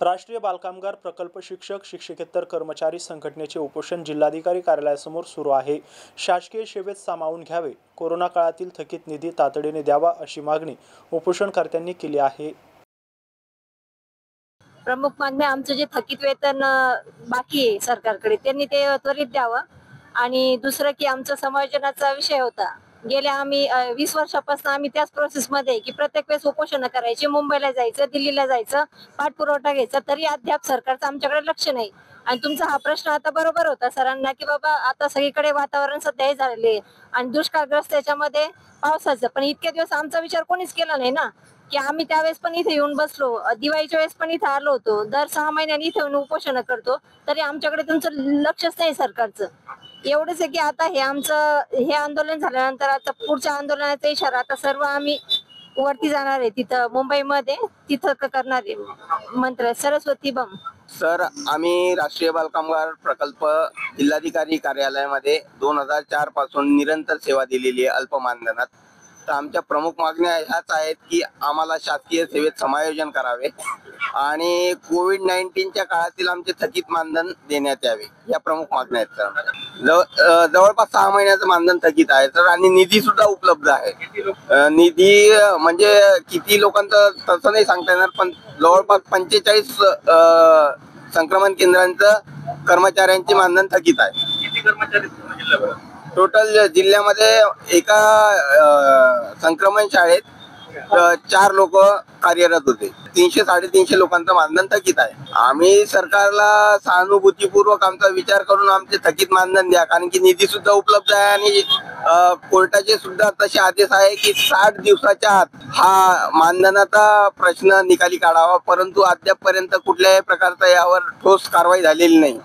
राष्ट्रीय बालकामगार प्रकल्प शिक्षक शिक्षकेतर कर्मचारी संघटनेचे उपोषण जिल्हाधिकारी कार्यालयासमोर सुरू आहे। शासकीय सेवेत सामावून घ्यावे, कोरोना काळातील थकीत निधी तातडीने द्यावा अशी मागणी उपोषणकर्त्यांनी केली आहे। प्रमुख मागणी आमचं जे थकीत वेतन बाकी आहे सरकारकडे त्यांनी ते त्वरित द्यावं आणि दुसरं की आमचा समायोजनाचा विषय होता। गेल्या आम्ही 20 वर्षापासून आम्ही त्याच प्रोसेस मध्ये की प्रत्येक वेळेस उपोषण करायचे, मुंबईला जायचं, दिल्लीला जायचं, पाठपुरवठा घ्यायचा, तरी अद्याप सरकारचं आमच्याकडे लक्ष नाही। आणि तुमचा हा प्रश्न आता बरोबर होता सरांना की बाबा आता सगळीकडे वातावरण सध्या हे झालेले आणि दुष्काळग्रस्त याच्यामध्ये पावसाचं, पण इतके दिवस आमचा विचार कोणीच केला नाही ना की आम्ही त्यावेळेस पण इथे येऊन बसलो, दिवाळीच्या वेळेस पण इथे आलो होतो, दर 6 महिन्यांनी इथे येऊन उपोषण करतो, तरी आमच्याकडे तुमचं लक्षच नाही सरकारचं। एवढंच आहे की आता हे आमचं हे आंदोलन झाल्यानंतर आता पुढच्या आंदोलनाचा इशारा आता सर्व आम्ही वरती जाणार आहे, तिथं मुंबईमध्ये तिथं करणार आहे मंत्र सरस्वती बम। सर, आम्ही राष्ट्रीय बालकामगार प्रकल्प जिल्हाधिकारी कार्यालयामध्ये 2004 पासून निरंतर सेवा दिलेली आहे अल्प मानधनात। तर आमच्या प्रमुख मागण्या ह्याच आहेत की आम्हाला शासकीय सेवेत समायोजन करावे आणि कोविड-19च्या काळातील आमचे थकीत मानधन देण्यात यावे, या प्रमुख मागण्या आहेत सर। जवळपास 6 महिन्याचं मानधन थकीत आहे सर आणि निधी सुद्धा उपलब्ध आहे। निधी म्हणजे किती लोकांचं तसं नाही सांगता येणार, पण जवळपास 45 संक्रमण केंद्रांचं कर्मचाऱ्यांचे मानधन थकीत आहे। किती कर्मचारी टोटल जिल्ह्यामध्ये एका संक्रमण शाळेत 4 लोक कार्यरत होते। 300-350 लोकांचं मानधन थकीत आहे। आम्ही सरकारला सहानुभूतीपूर्वक आमचा विचार करून आमचे थकीत मानधन द्या, कारण की निधी सुद्धा उपलब्ध आहे आणि कोर्टाचे सुद्धा तसे आदेश आहे की 60 दिवसाच्या आत हा मानधनाचा प्रश्न निकाली काढावा, परंतु अद्यापपर्यंत कुठल्याही प्रकारचा यावर ठोस कारवाई झालेली नाही।